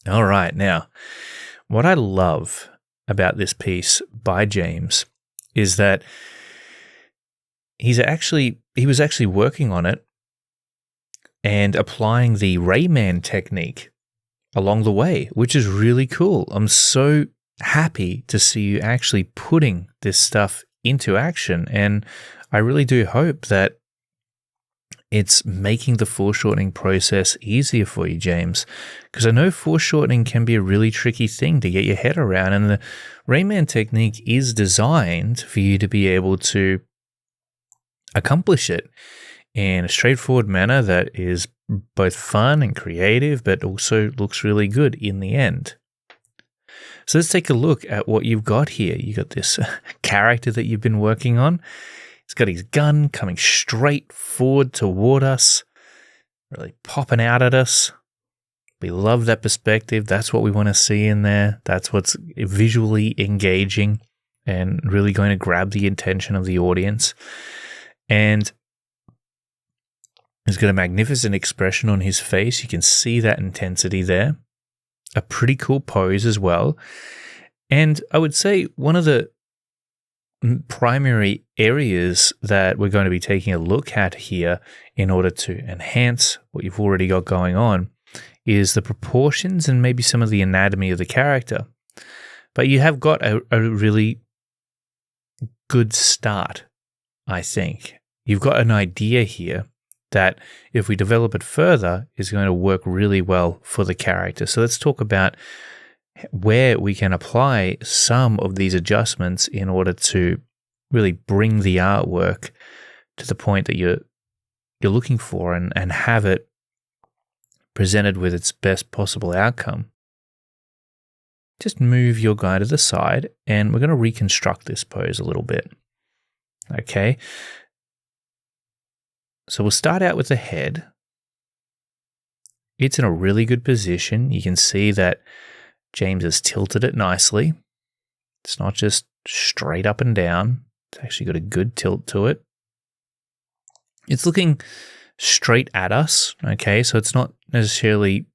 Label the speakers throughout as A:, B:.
A: All right. Now, what I love about this piece by James is that he was actually working on it and applying the Rayman technique along the way, which is really cool. I'm so happy to see you actually putting this stuff into action, and I really do hope that it's making the foreshortening process easier for you, James, because I know foreshortening can be a really tricky thing to get your head around, and the Rayman technique is designed for you to be able to accomplish it in a straightforward manner that is both fun and creative, but also looks really good in the end. So let's take a look at what you've got here. You got this character that you've been working on. He's got his gun coming straight forward toward us, really popping out at us. We love that perspective. That's what we want to see in there. That's what's visually engaging and really going to grab the attention of the audience. And he's got a magnificent expression on his face. You can see that intensity there. A pretty cool pose as well. And I would say one of the primary areas that we're going to be taking a look at here in order to enhance what you've already got going on is the proportions and maybe some of the anatomy of the character. But you have got a really good start, I think. You've got an idea here that if we develop it further is going to work really well for the character. So let's talk about where we can apply some of these adjustments in order to really bring the artwork to the point that you're looking for and have it presented with its best possible outcome. Just move your guy to the side and we're going to reconstruct this pose a little bit. Okay. So we'll start out with the head. It's in a really good position. You can see that James has tilted it nicely. It's not just straight up and down. It's actually got a good tilt to it. It's looking straight at us, okay? So it's not necessarily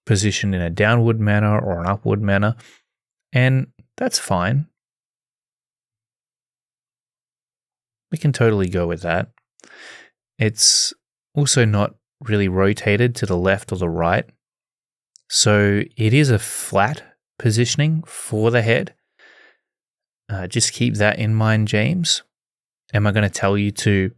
A: positioned in a downward manner or an upward manner, and that's fine. We can totally go with that. It's also not really rotated to the left or the right. So it is a flat positioning for the head. Just keep that in mind, James. Am I going to tell you to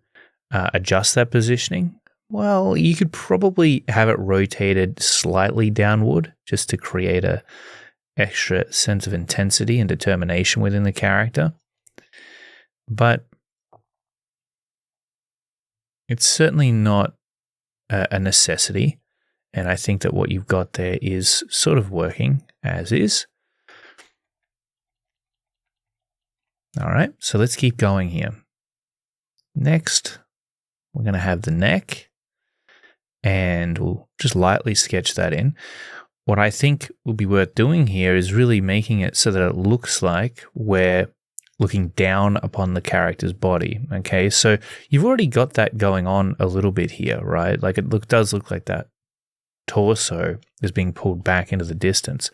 A: adjust that positioning? Well, you could probably have it rotated slightly downward just to create a extra sense of intensity and determination within the character. But it's certainly not a necessity, and I think that what you've got there is sort of working as is. All right, so let's keep going here. Next, we're going to have the neck, and we'll just lightly sketch that in. What I think will be worth doing here is really making it so that it looks like we're looking down upon the character's body, okay? So you've already got that going on a little bit here, right? Like it does look like that torso is being pulled back into the distance.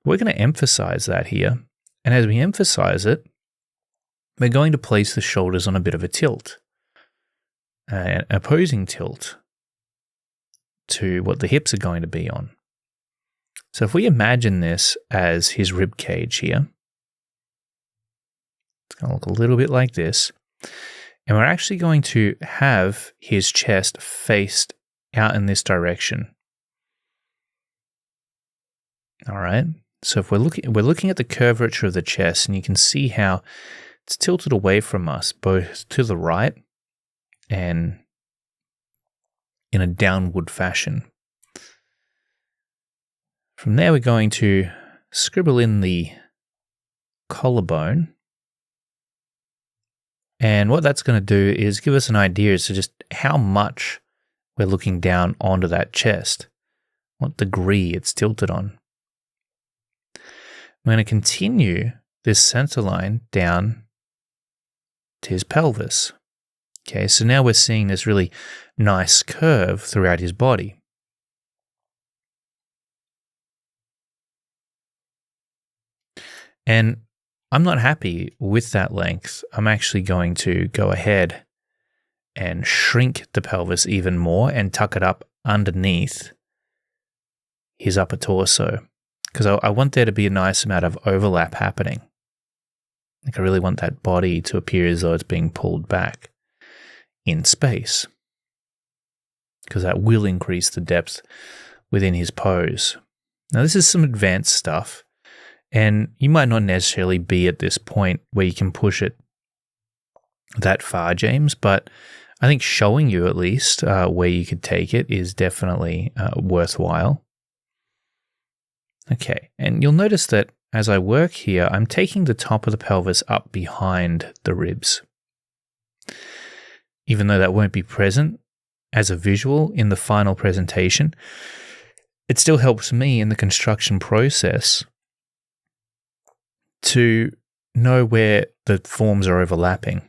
A: We're going to emphasize that here. And as we emphasize it, we're going to place the shoulders on a bit of a tilt, an opposing tilt to what the hips are going to be on. So if we imagine this as his rib cage here, it's going to look a little bit like this. And we're actually going to have his chest faced out in this direction. All right. So if we're looking at the curvature of the chest, and you can see how it's tilted away from us, both to the right and in a downward fashion. From there, we're going to scribble in the collarbone. And what that's going to do is give us an idea as to just how much we're looking down onto that chest, what degree it's tilted on. We're going to continue this center line down to his pelvis. Okay, so now we're seeing this really nice curve throughout his body. And I'm not happy with that length. I'm actually going to go ahead and shrink the pelvis even more and tuck it up underneath his upper torso, because I want there to be a nice amount of overlap happening. Like, I really want that body to appear as though it's being pulled back in space, because that will increase the depth within his pose. Now, this is some advanced stuff, and you might not necessarily be at this point where you can push it that far, James, but I think showing you at least where you could take it is definitely worthwhile. Okay, and you'll notice that as I work here, I'm taking the top of the pelvis up behind the ribs. Even though that won't be present as a visual in the final presentation, it still helps me in the construction process to know where the forms are overlapping.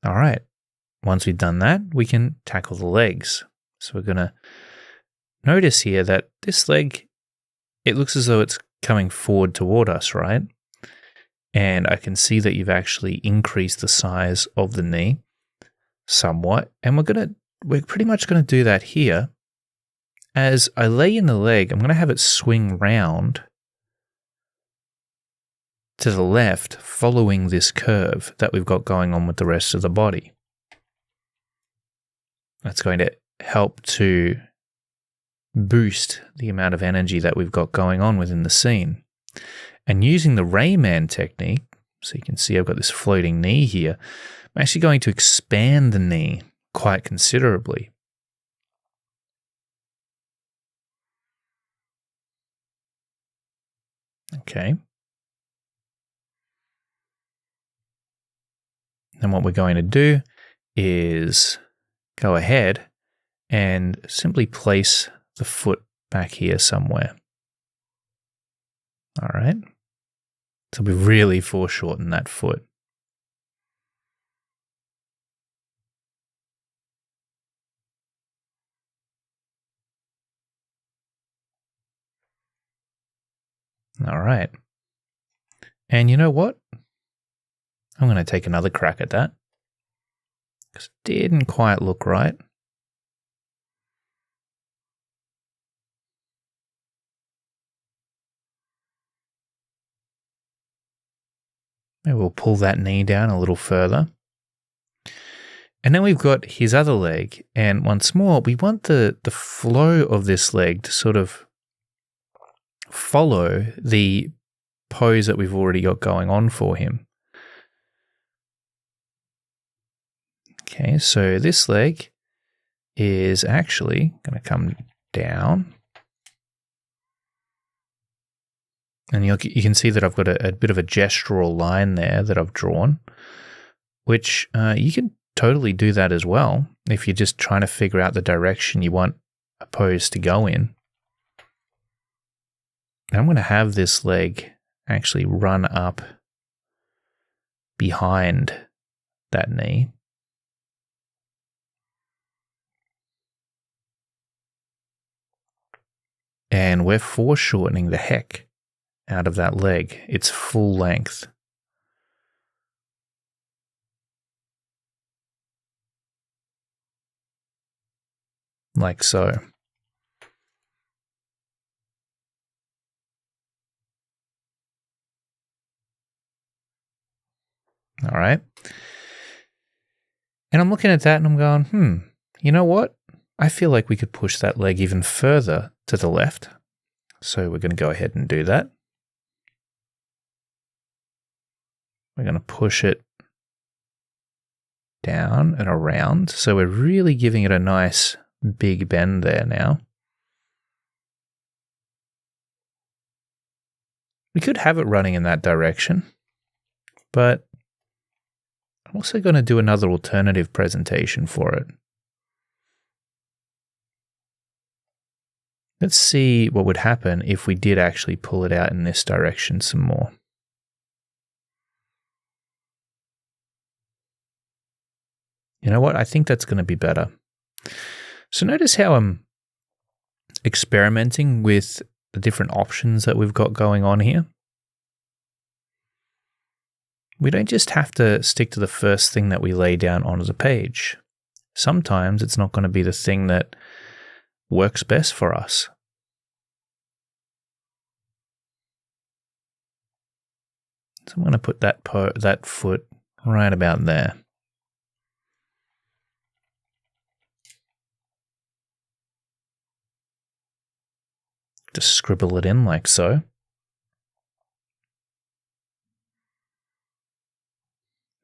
A: All right, once we've done that, we can tackle the legs. So we're going to notice here that this leg, it looks as though it's coming forward toward us, right? And I can see that you've actually increased the size of the knee somewhat. And we're pretty much going to do that here. As I lay in the leg, I'm going to have it swing round to the left, following this curve that we've got going on with the rest of the body. That's going to help to boost the amount of energy that we've got going on within the scene. And using the Rayman technique, so you can see I've got this floating knee here, I'm actually going to expand the knee quite considerably. Okay. And what we're going to do is go ahead and simply place the foot back here somewhere. All right. So we really foreshorten that foot. All right. And you know what? I'm going to take another crack at that, because it didn't quite look right. Maybe we'll pull that knee down a little further. And then we've got his other leg. And once more, we want the flow of this leg to sort of follow the pose that we've already got going on for him. Okay, so this leg is actually going to come down. And you can see that I've got a bit of a gestural line there that I've drawn, which you can totally do that as well if you're just trying to figure out the direction you want a pose to go in. And I'm going to have this leg actually run up behind that knee. And we're foreshortening the heck out of that leg. It's full length. Like so. All right. And I'm looking at that and I'm going, you know what? I feel like we could push that leg even further to the left. So we're going to go ahead and do that. We're going to push it down and around. So we're really giving it a nice big bend there now. We could have it running in that direction, but I'm also going to do another alternative presentation for it. Let's see what would happen if we did actually pull it out in this direction some more. You know what? I think that's going to be better. So notice how I'm experimenting with the different options that we've got going on here. we don't just have to stick to the first thing that we lay down onto the page. Sometimes it's not going to be the thing that works best for us. So I'm going to put that foot right about there. Just scribble it in like so.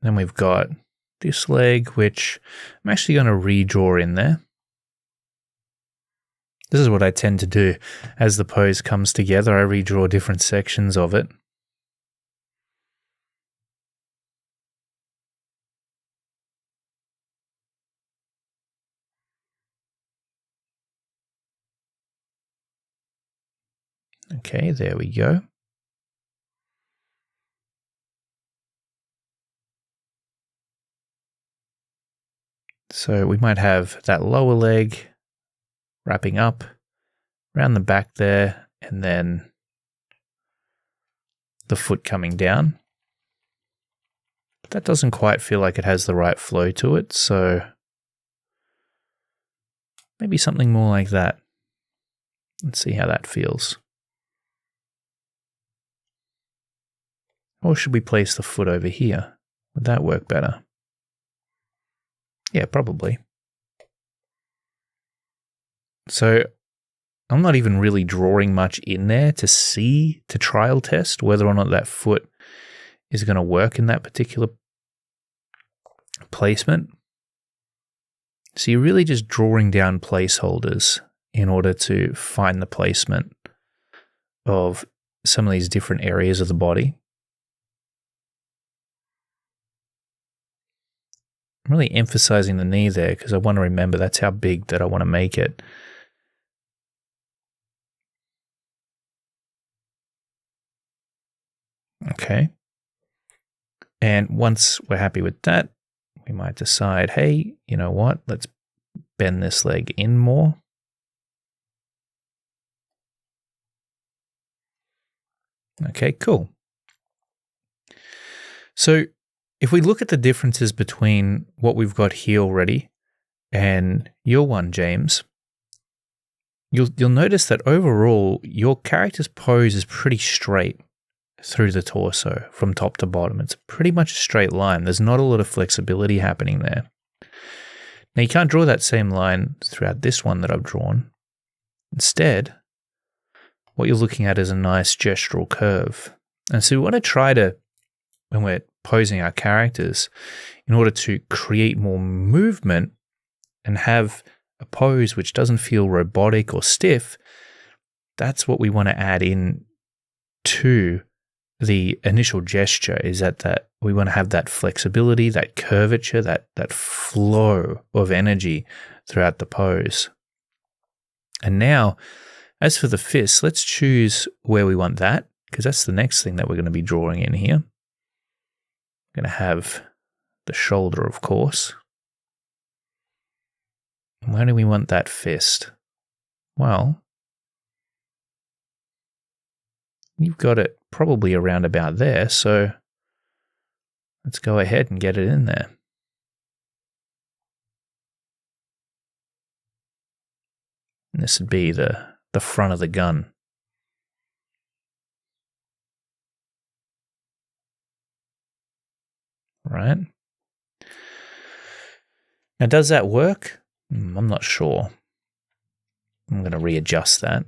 A: Then we've got this leg, which I'm actually going to redraw in there. This is what I tend to do. As the pose comes together, I redraw different sections of it. Okay, there we go. So we might have that lower leg wrapping up around the back there, and then the foot coming down. But that doesn't quite feel like it has the right flow to it, so maybe something more like that. Let's see how that feels. Or should we place the foot over here? Would that work better? Yeah, probably. So I'm not even really drawing much in there to trial test whether or not that foot is going to work in that particular placement. So you're really just drawing down placeholders in order to find the placement of some of these different areas of the body. I'm really emphasizing the knee there because I want to remember that's how big that I want to make it. Okay. And once we're happy with that, we might decide, hey, you know what? Let's bend this leg in more. Okay, cool. So if we look at the differences between what we've got here already and your one, James, you'll notice that overall your character's pose is pretty straight through the torso from top to bottom. It's pretty much a straight line. There's not a lot of flexibility happening there. Now you can't draw that same line throughout this one that I've drawn. Instead, what you're looking at is a nice gestural curve. And so we want to try to, when we're posing our characters, in order to create more movement and have a pose which doesn't feel robotic or stiff, that's what we want to add in to the initial gesture, is that we want to have that flexibility, that curvature, that flow of energy throughout the pose. And now, as for the fist, let's choose where we want that, because that's the next thing that we're going to be drawing in here. Going to have the shoulder, of course. Where do we want that fist? Well, you've got it probably around about there, so let's go ahead and get it in there. And this would be the front of the gun. Right? Now, does that work? I'm not sure. I'm going to readjust that.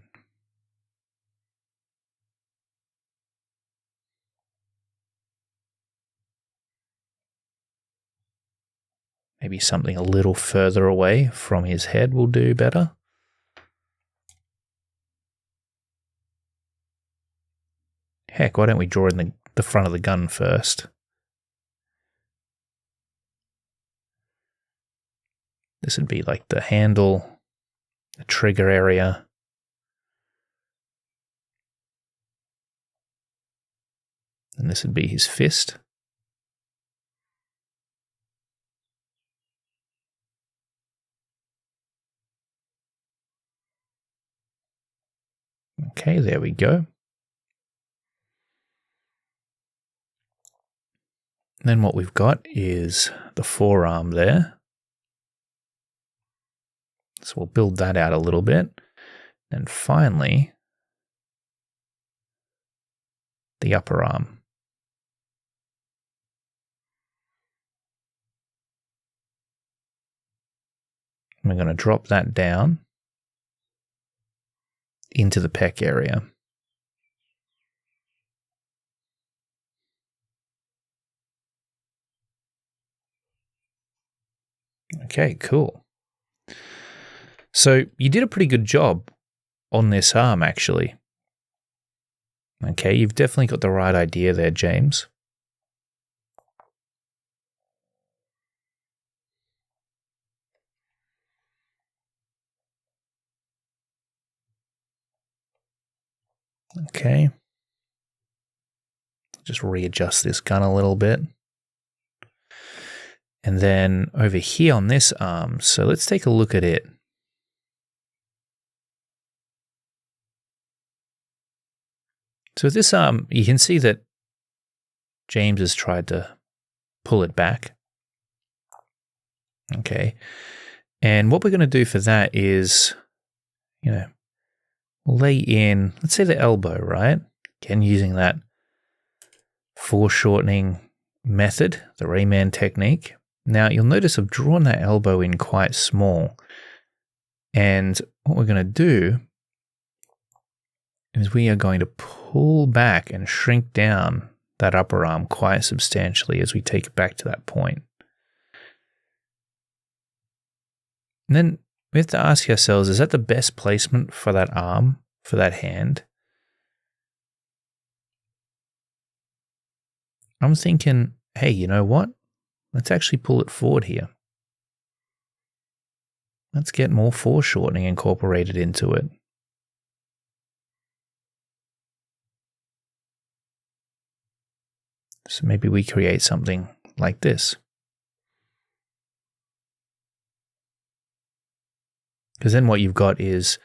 A: Maybe something a little further away from his head will do better. Heck, why don't we draw in the front of the gun first? This would be like the handle, the trigger area. And this would be his fist. Okay, there we go. Then what we've got is the forearm there. So we'll build that out a little bit. And finally, the upper arm. And we're going to drop that down into the pec area. Okay, cool. So you did a pretty good job on this arm, actually. Okay, you've definitely got the right idea there, James. Okay. Just readjust this gun a little bit. And then over here on this arm, so let's take a look at it. So this arm, you can see that James has tried to pull it back. Okay. And what we're going to do for that is, lay in, let's say the elbow, right? Again, using that foreshortening method, the Rayman technique. Now, you'll notice I've drawn that elbow in quite small. And what we're going to do is we are going to pull back and shrink down that upper arm quite substantially as we take it back to that point. And then we have to ask ourselves, is that the best placement for that arm, for that hand? I'm thinking, hey, you know what? Let's actually pull it forward here. Let's get more foreshortening incorporated into it. So maybe we create something like this. Because then what you've got is,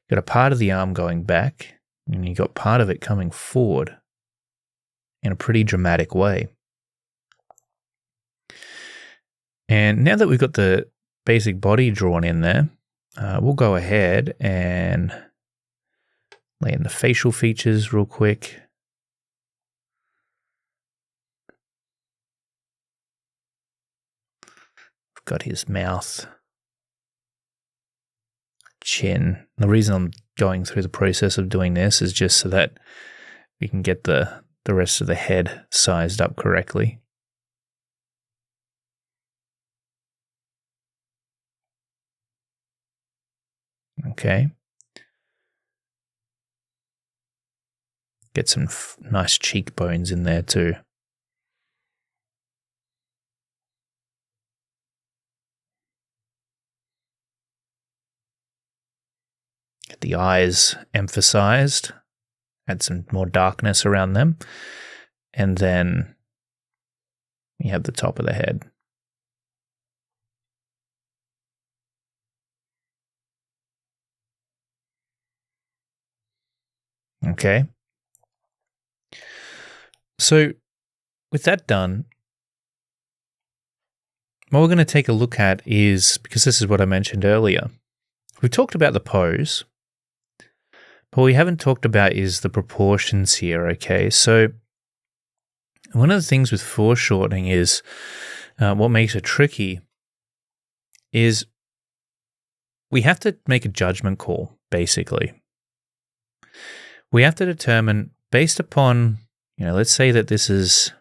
A: you've got a part of the arm going back, and you've got part of it coming forward in a pretty dramatic way. And now that we've got the basic body drawn in there, we'll go ahead and lay in the facial features real quick. We've got his mouth, chin. The reason I'm going through the process of doing this is just so that we can get the rest of the head sized up correctly. Okay. Get some nice cheekbones in there too. Get the eyes emphasized. Add some more darkness around them. And then you have the top of the head. Okay. So with that done, what we're going to take a look at is, because this is what I mentioned earlier, we've talked about the pose, but what we haven't talked about is the proportions here, okay? So one of the things with foreshortening is, what makes it tricky is we have to make a judgment call, basically. We have to determine, based upon, let's say that this is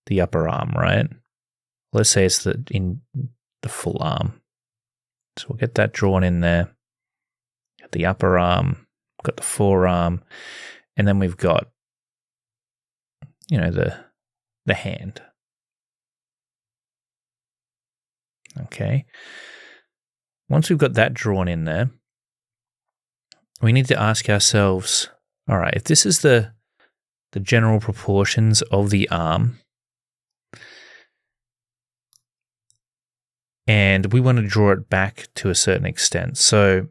A: the upper arm, right? Let's say it's in the full arm. So we'll get that drawn in there. Got the upper arm, got the forearm, and then we've got, the hand. Okay. Once we've got that drawn in there, we need to ask ourselves, all right, if this is the general proportions of the arm, and we want to draw it back to a certain extent. So,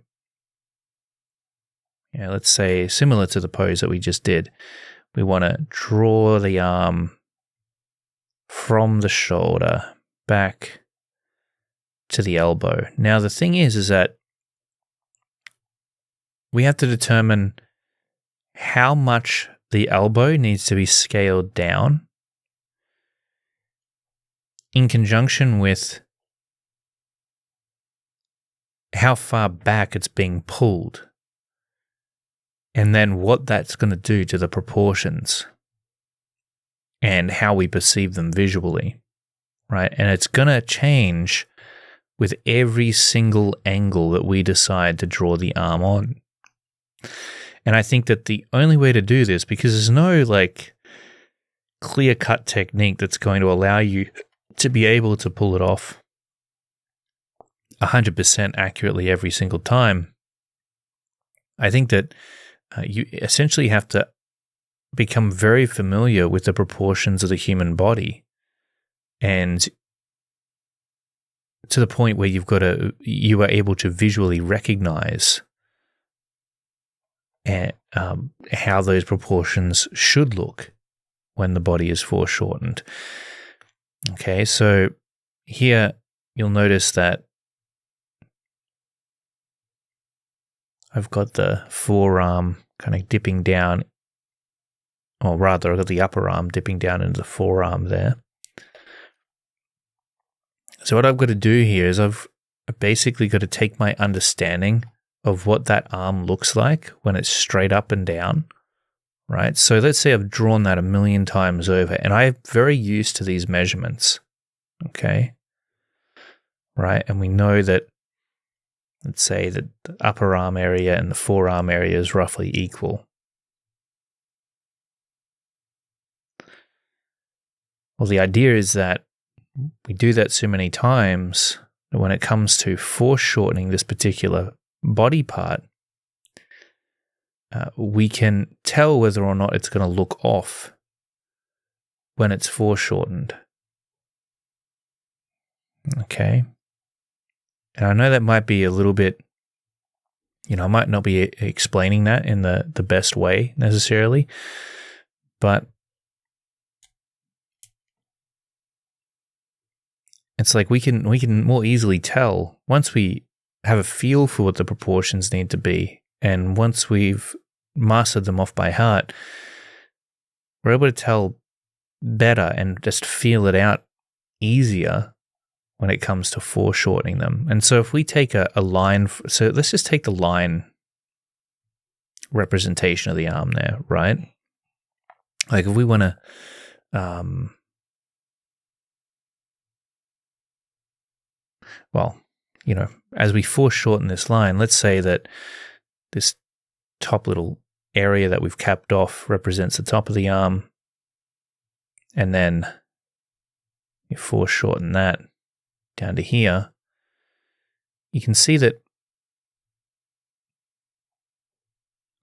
A: let's say similar to the pose that we just did, we want to draw the arm from the shoulder back to the elbow. Now, the thing is that we have to determine how much the elbow needs to be scaled down in conjunction with how far back it's being pulled, and then what that's going to do to the proportions and how we perceive them visually, right? And it's going to change with every single angle that we decide to draw the arm on. And I think that the only way to do this, because there's no like clear-cut technique that's going to allow you to be able to pull it off 100% accurately every single time, I think that you essentially have to become very familiar with the proportions of the human body, and to the point where you are able to visually recognize how those proportions should look when the body is foreshortened. Okay, so here you'll notice that I've got the forearm kind of dipping down, or rather I've got the upper arm dipping down into the forearm there. So what I've got to do here is I've basically got to take my understanding of what that arm looks like when it's straight up and down, right? So let's say I've drawn that 1,000,000 times over, and I'm very used to these measurements, okay? Right, and we know that, let's say that the upper arm area and the forearm area is roughly equal. Well, the idea is that we do that so many times that when it comes to foreshortening this particular body part, we can tell whether or not it's going to look off when it's foreshortened. Okay. And I know that might be a little bit, I might not be explaining that in the best way necessarily, but it's like we can more easily tell once we have a feel for what the proportions need to be, and once we've mastered them off by heart, we're able to tell better and just feel it out easier when it comes to foreshortening them. And so if we take a line, so let's just take the line representation of the arm there, right? Like if we want to as we foreshorten this line, let's say that this top little area that we've capped off represents the top of the arm, and then you foreshorten that down to here. You can see that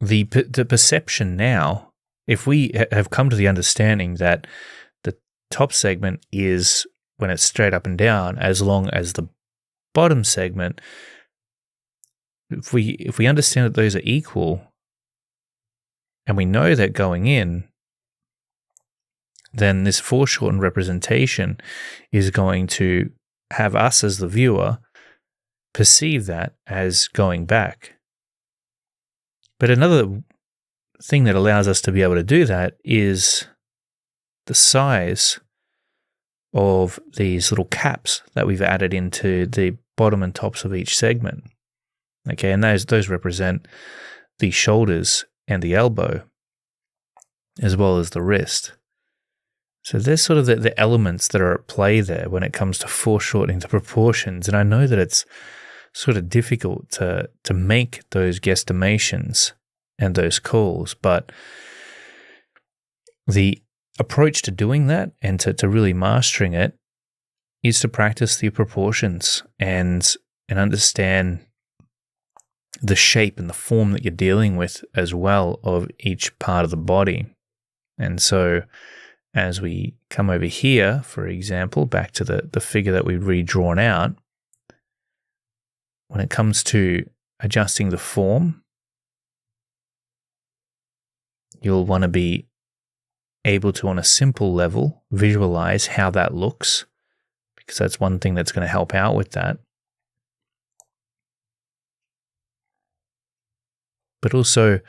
A: the perception now, if we have come to the understanding that the top segment is when it's straight up and down, as long as the bottom segment, if we understand that those are equal, and we know that going in, then this foreshortened representation is going to have us as the viewer perceive that as going back. But another thing that allows us to be able to do that is the size of these little caps that we've added into the bottom and tops of each segment. Okay, and those represent the shoulders and the elbow, as well as the wrist. So there's sort of the elements that are at play there when it comes to foreshortening the proportions. And I know that it's sort of difficult to make those guesstimations and those calls, but the approach to doing that and to really mastering it is to practice the proportions and understand the shape and the form that you're dealing with as well of each part of the body. And so as we come over here, for example, back to the figure that we've redrawn out, when it comes to adjusting the form, you'll want to be able to, on a simple level, visualize how that looks, because that's one thing that's going to help out with that. But also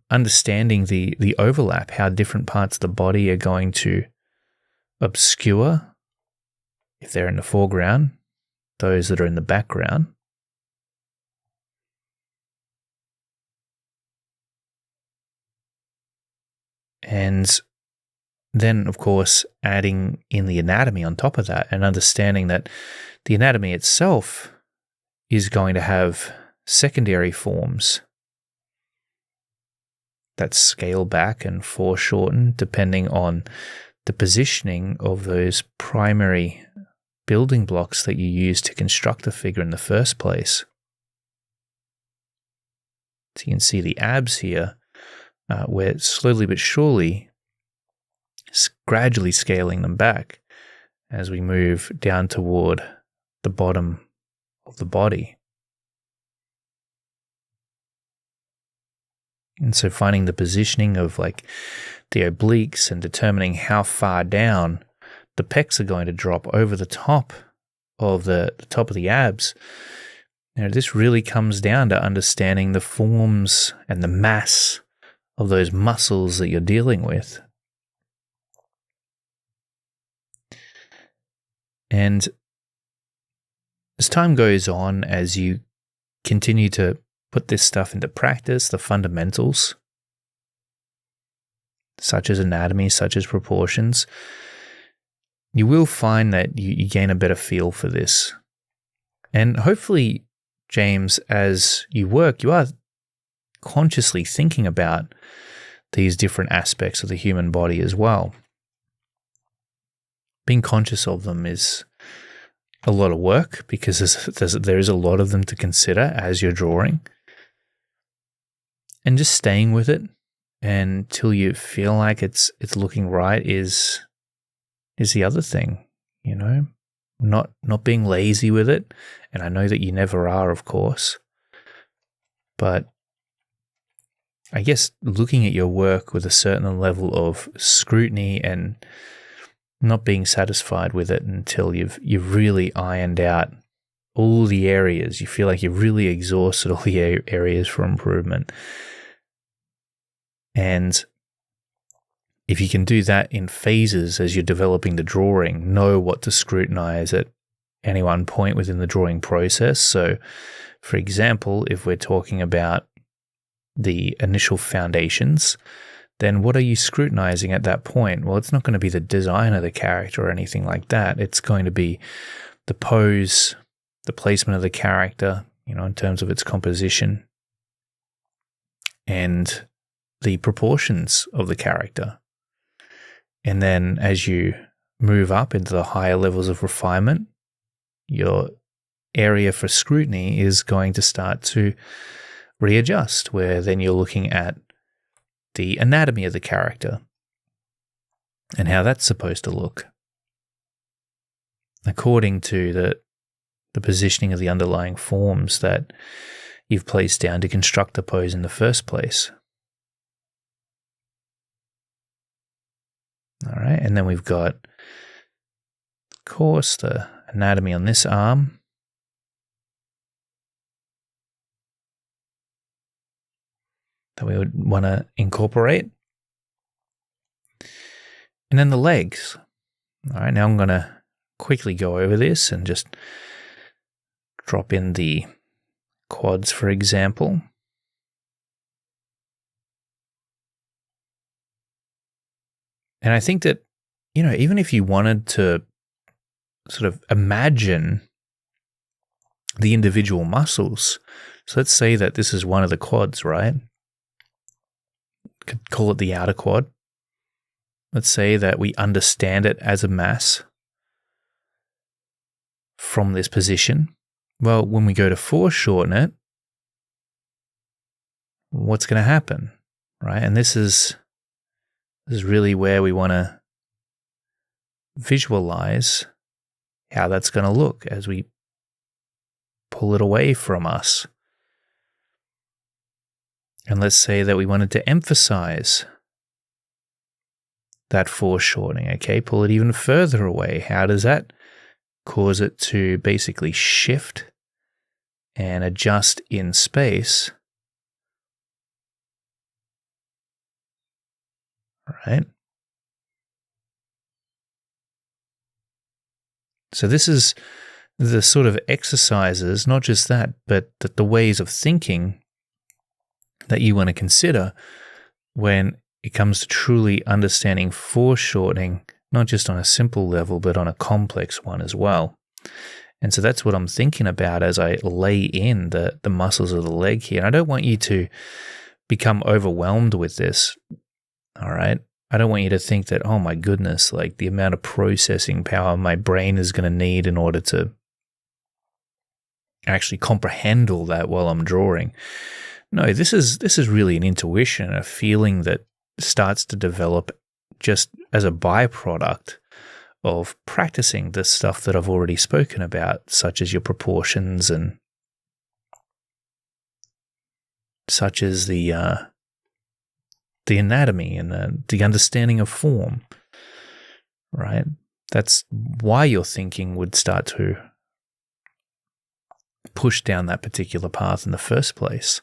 A: understanding the overlap, how different parts of the body are going to obscure if they're in the foreground, those that are in the background. And then, of course, adding in the anatomy on top of that and understanding that the anatomy itself is going to have secondary forms that scale back and foreshorten depending on the positioning of those primary building blocks that you use to construct the figure in the first place. So you can see the abs here, where slowly but surely, gradually scaling them back as we move down toward the bottom of the body. And so finding the positioning of like the obliques and determining how far down the pecs are going to drop over the top of the top of the abs. This really comes down to understanding the forms and the mass of those muscles that you're dealing with. And as time goes on, as you continue to put this stuff into practice, the fundamentals, such as anatomy, such as proportions, you will find that you gain a better feel for this. And hopefully, James, as you work, you are consciously thinking about these different aspects of the human body as well. Being conscious of them is a lot of work because there is a lot of them to consider as you're drawing. And just staying with it until you feel like it's looking right is the other thing, not being lazy with it. And I know that you never are, of course, but I guess looking at your work with a certain level of scrutiny and not being satisfied with it until you've really ironed out all the areas. You feel like you've really exhausted all the areas for improvement. And if you can do that in phases as you're developing the drawing, know what to scrutinize at any one point within the drawing process. So, for example, if we're talking about the initial foundations, then what are you scrutinizing at that point? Well, it's not going to be the design of the character or anything like that. It's going to be the pose, the placement of the character, in terms of its composition, and the proportions of the character. And then as you move up into the higher levels of refinement, your area for scrutiny is going to start to readjust, where then you're looking at the anatomy of the character and how that's supposed to look according to the positioning of the underlying forms that you've placed down to construct the pose in the first place. All right, and then we've got, of course, the anatomy on this arm. That we would want to incorporate. And then the legs. All right, now I'm going to quickly go over this and just drop in the quads, for example. And I think that, even if you wanted to sort of imagine the individual muscles, so let's say that this is one of the quads, right? Could call it the outer quad. Let's say that we understand it as a mass from this position. Well, when we go to foreshorten it, what's going to happen, right? And this is really where we want to visualize how that's going to look as we pull it away from us. And let's say that we wanted to emphasize that foreshortening, okay? Pull it even further away. How does that cause it to basically shift and adjust in space? All right. So this is the sort of exercises, not just that, but the ways of thinking that you want to consider when it comes to truly understanding foreshortening, not just on a simple level, but on a complex one as well. And so that's what I'm thinking about as I lay in the muscles of the leg here. And I don't want you to become overwhelmed with this, all right? I don't want you to think that, oh my goodness, like the amount of processing power my brain is going to need in order to actually comprehend all that while I'm drawing. No, this is really an intuition, a feeling that starts to develop just as a byproduct of practicing the stuff that I've already spoken about, such as your proportions and such as the anatomy and the understanding of form, right? That's why your thinking would start to push down that particular path in the first place.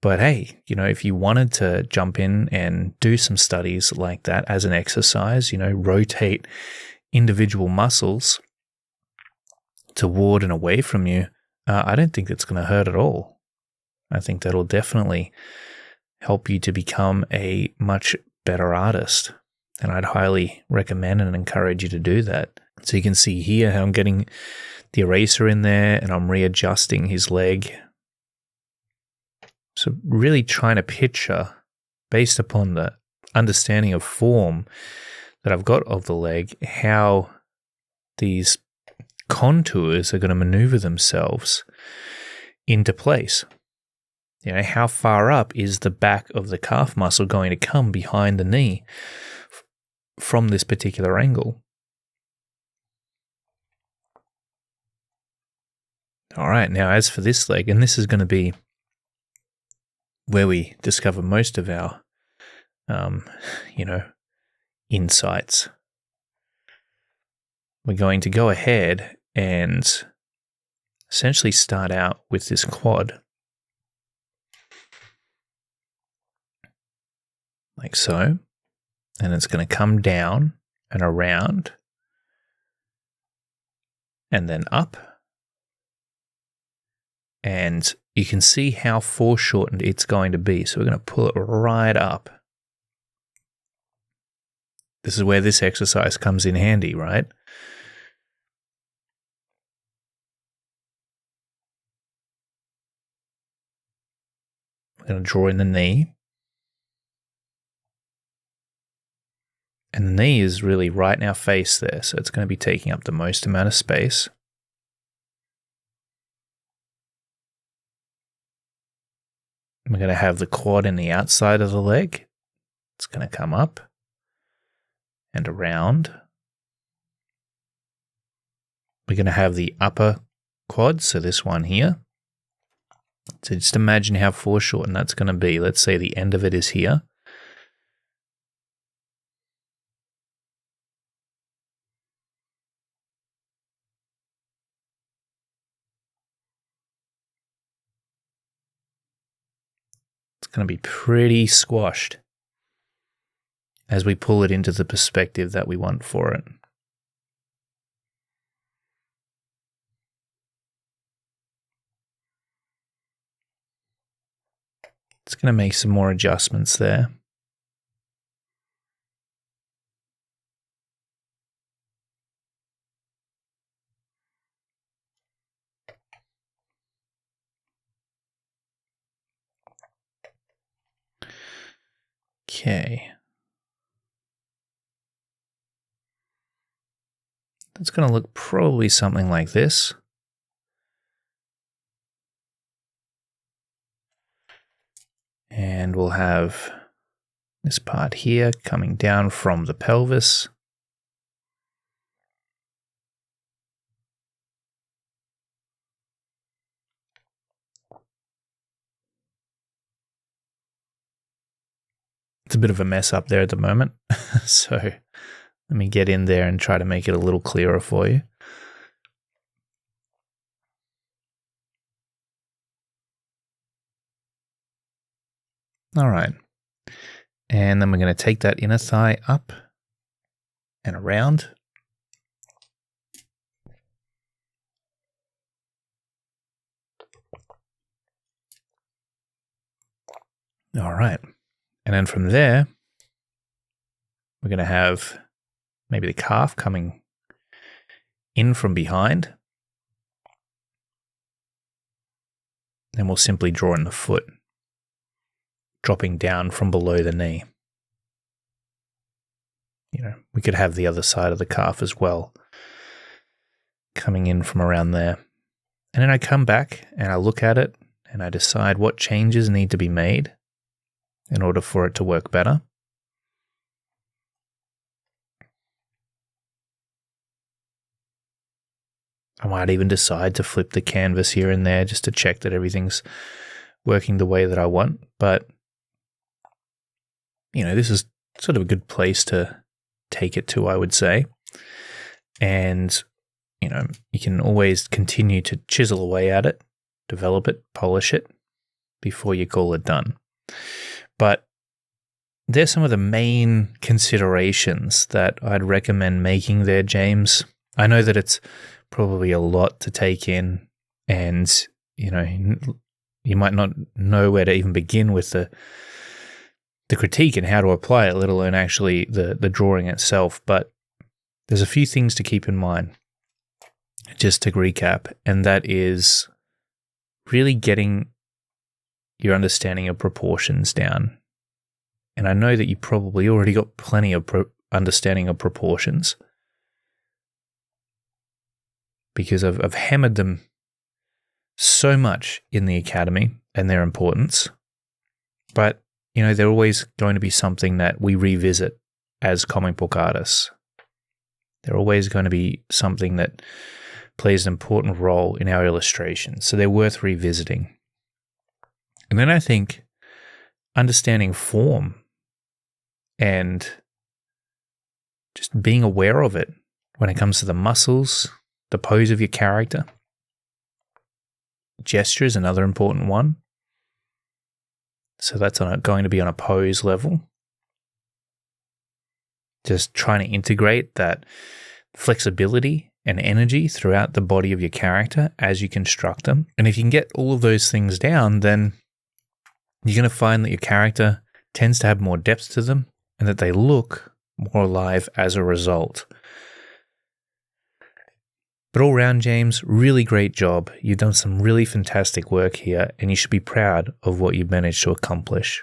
A: But hey, if you wanted to jump in and do some studies like that as an exercise, rotate individual muscles toward and away from you, I don't think that's going to hurt at all. I think that'll definitely help you to become a much better artist. And I'd highly recommend and encourage you to do that. So you can see here how I'm getting the eraser in there and I'm readjusting his leg. So really trying to picture, based upon the understanding of form that I've got of the leg, how these contours are going to maneuver themselves into place. How far up is the back of the calf muscle going to come behind the knee from this particular angle? All right, now as for this leg, and this is going to be where we discover most of our, insights. We're going to go ahead and essentially start out with this quad. Like so. And it's going to come down and around and then up. And you can see how foreshortened it's going to be. So we're going to pull it right up. This is where this exercise comes in handy, right? We're going to draw in the knee. And the knee is really right in our face there. So it's going to be taking up the most amount of space. We're going to have the quad in the outside of the leg. It's going to come up and around. We're going to have the upper quad, so this one here. So just imagine how foreshortened that's going to be. Let's say the end of it is here. It's going to be pretty squashed as we pull it into the perspective that we want for it. It's going to make some more adjustments there. Okay. That's going to look probably something like this. And we'll have this part here coming down from the pelvis. It's a bit of a mess up there at the moment. So let me get in there and try to make it a little clearer for you. All right. And then we're going to take that inner thigh up and around. All right. And then from there, we're going to have maybe the calf coming in from behind. Then we'll simply draw in the foot, dropping down from below the knee. We could have the other side of the calf as well, coming in from around there. And then I come back and I look at it and I decide what changes need to be made in order for it to work better. I might even decide to flip the canvas here and there just to check that everything's working the way that I want. But, this is sort of a good place to take it to, I would say. And, you can always continue to chisel away at it, develop it, polish it before you call it done. But there's some of the main considerations that I'd recommend making there, James. I know that it's probably a lot to take in, and you might not know where to even begin with the critique and how to apply it, let alone actually the drawing itself. But there's a few things to keep in mind, just to recap, and that is really getting your understanding of proportions down. And I know that you probably already got plenty of understanding of proportions, because I've hammered them so much in the Academy and their importance. But, they're always going to be something that we revisit as comic book artists. They're always going to be something that plays an important role in our illustrations. So they're worth revisiting. And then I think understanding form and just being aware of it when it comes to the muscles, the pose of your character. Gesture is another important one. So that's going to be on a pose level. Just trying to integrate that flexibility and energy throughout the body of your character as you construct them. And if you can get all of those things down, then you're going to find that your character tends to have more depth to them and that they look more alive as a result. But all round, James, really great job. You've done some really fantastic work here, and you should be proud of what you've managed to accomplish.